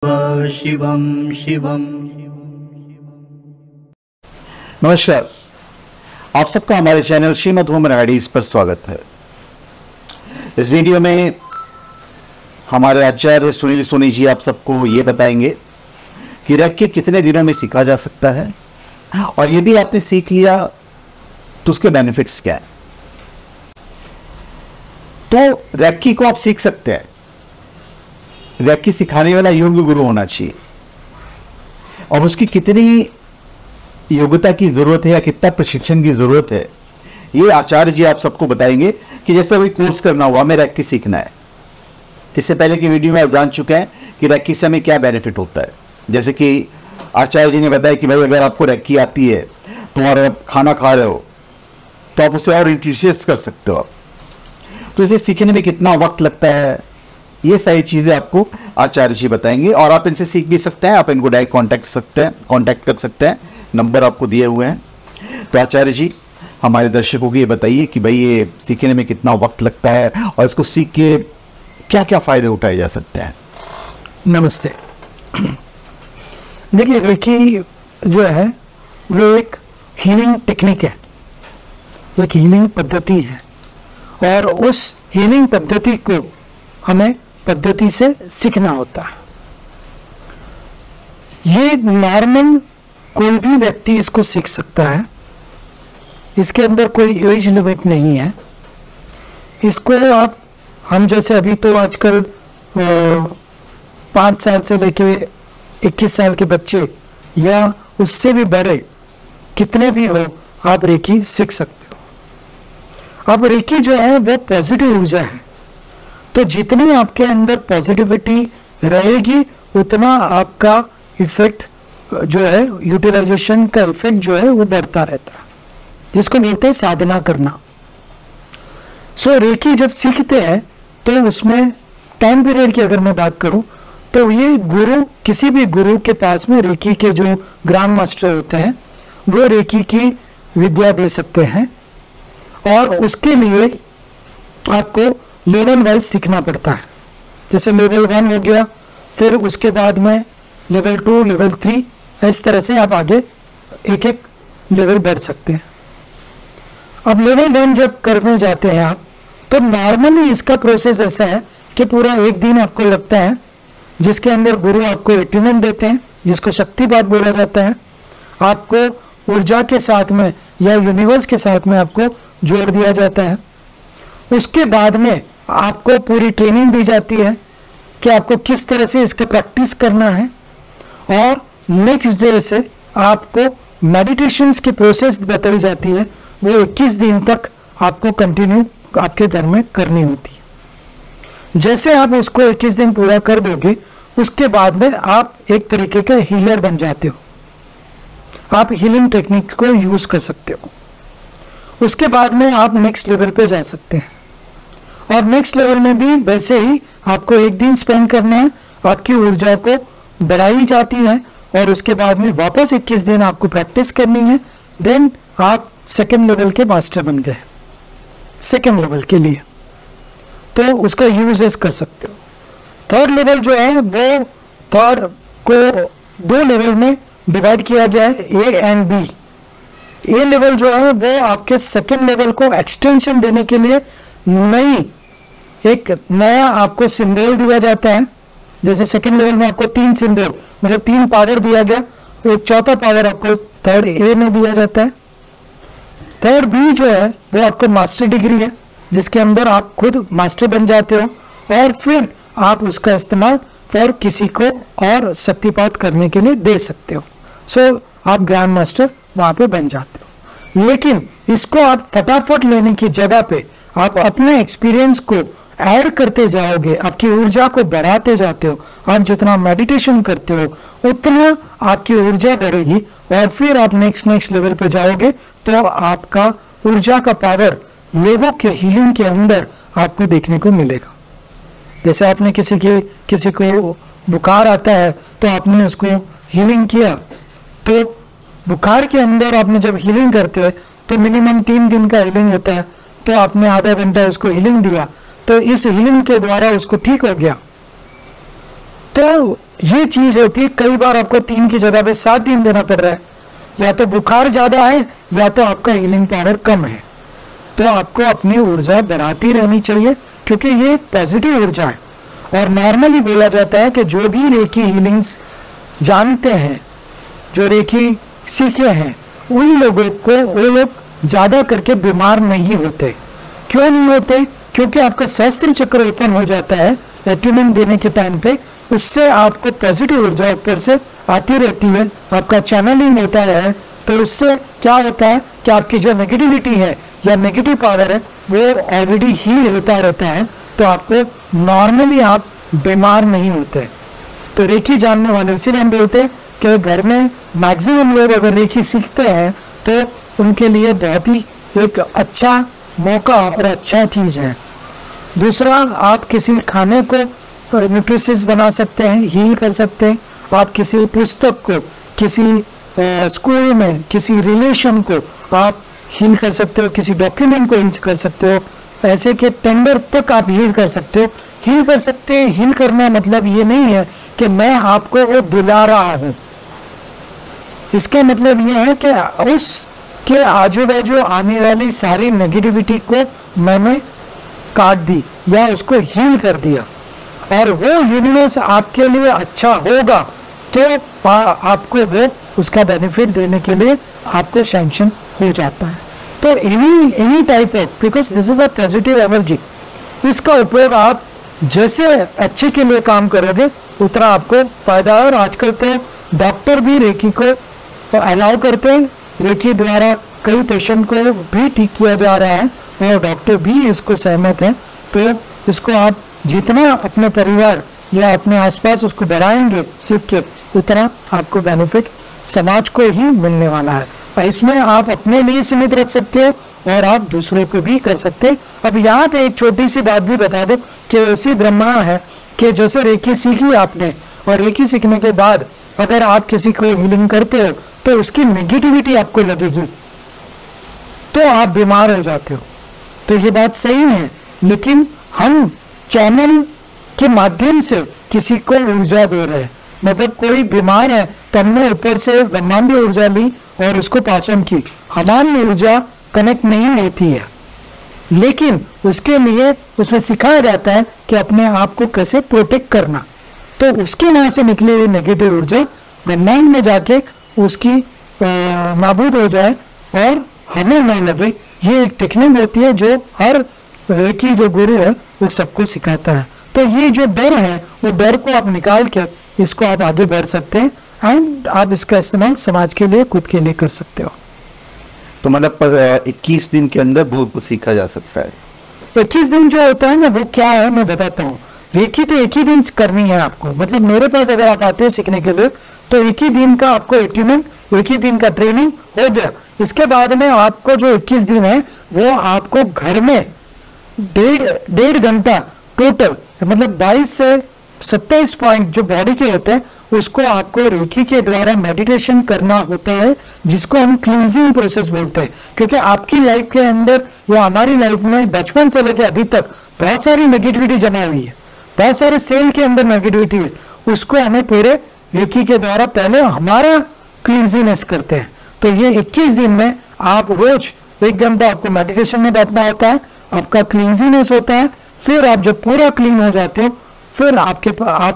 शिवम शिवम। नमस्कार, आप सबका हमारे चैनल श्रीमद होम रेमेडीज पर स्वागत है। इस वीडियो में हमारे आचार्य सुनील सोनी जी आप सबको ये बताएंगे कि रेकी कितने दिनों में सीखा जा सकता है और यदि आपने सीख लिया तो उसके बेनिफिट्स क्या है। तो रेकी को आप सीख सकते हैं, रेकी सिखाने वाला योग्य गुरु होना चाहिए और उसकी कितनी योग्यता की जरूरत है या कितना प्रशिक्षण की जरूरत है ये आचार्य जी आप सबको बताएंगे कि जैसे कोई कोर्स करना हुआ हमें रेकी सीखना है। इससे पहले की वीडियो में आप जान चुके हैं कि रेकी से हमें क्या बेनिफिट होता है। जैसे कि आचार्य जी ने बताया कि भाई अगर आपको रेकी आती है तो और आप खाना खा रहे हो तो आप उसे और इंट्रोड्यूस कर सकते हो। तो इसे सीखने में कितना वक्त लगता है ये सारी चीजें आपको आचार्य जी बताएंगे और आप इनसे सीख भी सकते हैं। आप इनको डायरेक्ट कांटेक्ट कर सकते हैं, नंबर आपको दिए हुए हैं। तो आचार्य जी हमारे दर्शकों को ये बताइए कि भाई ये सीखने में कितना वक्त लगता है और इसको सीख के क्या क्या फायदे उठाए जा सकते हैं। नमस्ते। देखिए, रेकी जो है वो एक हीलिंग टेक्निक है, एक हीलिंग पद्धति है और उस हीलिंग पद्धति को हमें पद्धति से सीखना होता है। ये नॉर्मल कोई भी व्यक्ति इसको सीख सकता है, इसके अंदर कोई एज लिमिट नहीं है। इसको आप हम जैसे अभी तो आजकल 5 साल से लेके 21 साल के बच्चे या उससे भी बड़े कितने भी हो आप रेकी सीख सकते हो। अब रेकी जो है वो पॉजिटिव ऊर्जा है, तो जितनी आपके अंदर पॉजिटिविटी रहेगी उतना आपका इफेक्ट जो है यूटिलाइजेशन का इफेक्ट जो है वो बढ़ता रहता है, जिसको बोलते हैं साधना करना। सो रेकी जब सीखते हैं तो उसमें टाइम पीरियड की अगर मैं बात करूं तो ये गुरु, किसी भी गुरु के पास में रेकी के जो ग्रैंड मास्टर होते हैं वो रेकी की विद्या दे सकते हैं और उसके लिए आपको लेवल वाइज सीखना पड़ता है। जैसे लेवल 1 हो गया, फिर उसके बाद में लेवल 2, लेवल 3, इस तरह से आप आगे एक एक लेवल बढ़ सकते हैं। अब लेवल 1 जब करने जाते हैं आप तो नॉर्मली इसका प्रोसेस ऐसा है कि पूरा एक दिन आपको लगता है, जिसके अंदर गुरु आपको एट्यूनमेंट देते हैं, जिसको शक्तिपात बोला जाता है। आपको ऊर्जा के साथ में या यूनिवर्स के साथ में आपको जोड़ दिया जाता है। उसके बाद में आपको पूरी ट्रेनिंग दी जाती है कि आपको किस तरह से इसका प्रैक्टिस करना है और नेक्स्ट डे से आपको मेडिटेशंस की प्रोसेस बताई जाती है, वो 21 दिन तक आपको कंटिन्यू आपके घर में करनी होती है। जैसे आप उसको 21 दिन पूरा कर दोगे उसके बाद में आप एक तरीके का हीलर बन जाते हो, आप हीलिंग टेक्निक को यूज कर सकते हो। उसके बाद में आप नेक्स्ट लेवल पे जा सकते हैं और नेक्स्ट लेवल में भी वैसे ही आपको एक दिन स्पेंड करना है, आपकी ऊर्जा को बढ़ाई जाती है और उसके बाद में वापस 21 दिन आपको प्रैक्टिस करनी है। देन आप सेकेंड लेवल के मास्टर बन गए, सेकेंड लेवल के लिए तो उसका यूजेस कर सकते हो। थर्ड लेवल जो है वो थर्ड को 2 लेवल में डिवाइड किया गया है, A and B. A level जो है वो आपके सेकेंड लेवल को एक्सटेंशन देने के लिए एक नया आपको सिंबल दिया जाता है। जैसे सेकेंड लेवल में आपको 3 सिंबल मतलब 3 पावर दिया गया, एक चौथा पावर आपको थर्ड ए में दिया जाता है। थर्ड बी जो है वो आपको मास्टर डिग्री है, जिसके अंदर आप खुद मास्टर बन जाते हो और फिर आप उसका इस्तेमाल फिर किसी को और शक्तिपात करने के लिए दे सकते हो। सो आप ग्रैंड मास्टर वहां पे बन जाते हो। लेकिन इसको आप फटाफट लेने की जगह पे आप अपने एक्सपीरियंस को ऐड करते जाओगे, आपकी ऊर्जा को बढ़ाते जाते हो। आप जितना मेडिटेशन करते हो उतना आपकी ऊर्जा बढ़ेगी और फिर आप नेक्स्ट लेवल पे जाओगे तो आपका ऊर्जा का पावर लोगों के हीलिंग के अंदर आपको देखने को मिलेगा। जैसे आपने किसी को बुखार आता है तो आपने उसको हीलिंग किया, तो बुखार के अंदर आपने जब हीलिंग करते हो तो मिनिमम 3 दिन का हीलिंग होता है, तो आपने आधा घंटा उसको हीलिंग दिया तो इस हीलिंग के द्वारा उसको ठीक हो गया। तो ये चीज होती है, कई बार आपको 3 की जगह पे 7 दिन देना पड़ रहा है, या तो बुखार ज्यादा है या तो आपका हीलिंग पावर कम है। तो आपको अपनी ऊर्जा बढ़ाती रहनी चाहिए, क्योंकि ये पॉजिटिव ऊर्जा है। और नॉर्मली बोला जाता है कि जो भी रेकी हीलिंग्स जानते हैं, जो रेकी सीखे हैं, उन लोगों को वो लोग ज्यादा करके बीमार नहीं होते। क्यों नहीं होते? क्योंकि आपका सहस्त्र चक्र ओपन हो जाता है एट्यूमेंट देने के टाइम पे, उससे आपको पॉजिटिव ऊर्जा ऊपर से आती रहती है, आपका चैनलिंग होता है। तो उससे क्या होता है कि आपकी जो नेगेटिविटी है या नेगेटिव पावर है वो ऑलरेडी हील होता रहता है, तो आपको नॉर्मली आप बीमार नहीं होते। तो रेकी जानने वाले इसीलिए हम बोलते हैं कि घर में मैक्सिमम लोग अगर रेकी सीखते हैं तो उनके लिए बहुत ही एक अच्छा मौका और अच्छा चीज है। दूसरा, आप किसी खाने को न्यूट्रिशियस बना सकते हैं, हील कर सकते हैं। आप किसी पुस्तक को, किसी स्कूल में किसी रिलेशन को आप हील कर सकते हो, किसी डॉक्यूमेंट को हील कर सकते हो, ऐसे के टेंडर तक आप हील कर सकते हो। हील कर सकते हैं, हील करना मतलब ये नहीं है कि मैं आपको वो बुला रहा हूँ। इसका मतलब ये है कि उसके आजू बाजू आने वाली सारी नेगेटिविटी को मैंने काट दी या उसको हील कर दिया, और वो यूनिवर्स आपके लिए अच्छा होगा तो आपको वो उसका बेनिफिट देने के लिए आपको सैंक्शन हो जाता है। तो any type of, because this is a positive energy, इसका उपयोग आप जैसे अच्छे के लिए काम करोगे उतना आपको फायदा है। और आजकल तो डॉक्टर भी रेकी को अलाउ करते हैं, रेकी द्वारा कई पेशेंट को भी ठीक किया जा रहा है और डॉक्टर भी इसको सहमत है। तो इसको आप जितना अपने परिवार या अपने आसपास उसको बढ़ाएंगे सीख के, उतना आपको बेनिफिट समाज को ही मिलने वाला है। और इसमें आप अपने लिए सीमित रख सकते हो और आप दूसरों को भी कर सकते हैं। अब यहाँ पे एक छोटी सी बात भी बता दो कि ऐसी ब्रह्मा है कि जैसे रेकी सीखी आपने, और रेकी सीखने के बाद अगर आप किसी को हीलिंग करते हो तो उसकी नेगेटिविटी आपको लगेगी तो आप बीमार हो जाते हो। तो ये बात सही है, लेकिन हम चैनल के माध्यम से किसी को ऊर्जा दे रहे हैं। मतलब कोई बीमार है तो हमने ऊपर से ब्रह्मांडी ऊर्जा ली और उसको पास ऑन की, हमारी ऊर्जा कनेक्ट नहीं होती है, लेकिन उसके लिए उसमें सिखाया जाता है कि अपने आप को कैसे प्रोटेक्ट करना। तो उसके वहां से निकली हुई नेगेटिव ऊर्जा ब्रह्मांड में जाके उसकी नाबूद हो जाए और हमें नहीं लगे। ये एक टेक्निक होती है जो हर रेकी जो गुरु है वो सबको सिखाता है। तो ये जो डर है वो डर को आप निकाल के इसको आप आगे बढ़ सकते हैं एंड आप इसका इस्तेमाल समाज के लिए, खुद के लिए कर सकते हो। तो मतलब 21 दिन के अंदर बहुत कुछ सीखा जा सकता है। 21 दिन जो होता है ना वो क्या है मैं बताता हूँ। रेकी तो एक ही दिन करनी है आपको, मतलब मेरे पास अगर आप आते हो सीखने के लिए तो एक ही दिन का आपको एट्यूमेंट, एक ही दिन का ट्रेनिंग हो गया। इसके बाद में आपको जो 21 दिन है वो आपको घर में डेढ़ घंटा टोटल, मतलब 22 से 27 पॉइंट जो बॉडी के होते हैं उसको आपको रेकी के द्वारा मेडिटेशन करना होता है, जिसको हम क्लींजिंग प्रोसेस बोलते हैं। क्योंकि आपकी लाइफ के अंदर या हमारी लाइफ में बचपन से लेकर अभी तक बहुत सारी नेगेटिविटी जमा हुई है, बहुत सारे सेल के अंदर नेगेटिविटी है, उसको हमें पूरे रेकी के द्वारा पहले हमारा क्लींजिनेस करते हैं। तो ये 21 दिन में आप रोज 1 घंटा आपको मेडिटेशन में बैठना होता है, आपका क्लींजिनेस होता है। फिर आप जब पूरा क्लीन हो जाते हो फिर आप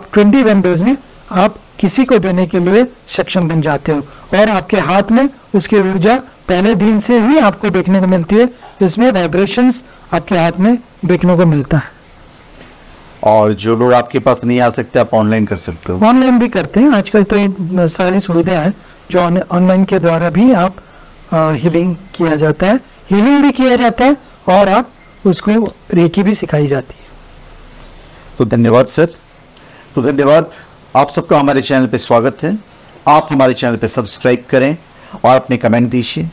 21 डेज में आप किसी को देने के लिए सक्षम बन जाते हो और आपके हाथ में उसकी ऊर्जा पहले दिन से ही आपको देखने को मिलती है। इसमें वाइब्रेशंस आपके हाथ में देखने को मिलता है। और जो लोग आपके पास नहीं आ सकते आप ऑनलाइन कर सकते हो? ऑनलाइन भी करते हैं आजकल, तो ये सारी सुविधाएं हैं जो ऑनलाइन के द्वारा भी आप हीलिंग किया जाता है, हीलिंग भी किया जाता है और आप उसको रेकी भी सिखाई जाती है। तो धन्यवाद सर। तो धन्यवाद आप सबका हमारे चैनल पे स्वागत है। आप हमारे चैनल पे सब्सक्राइब करें और अपने कमेंट दीजिए।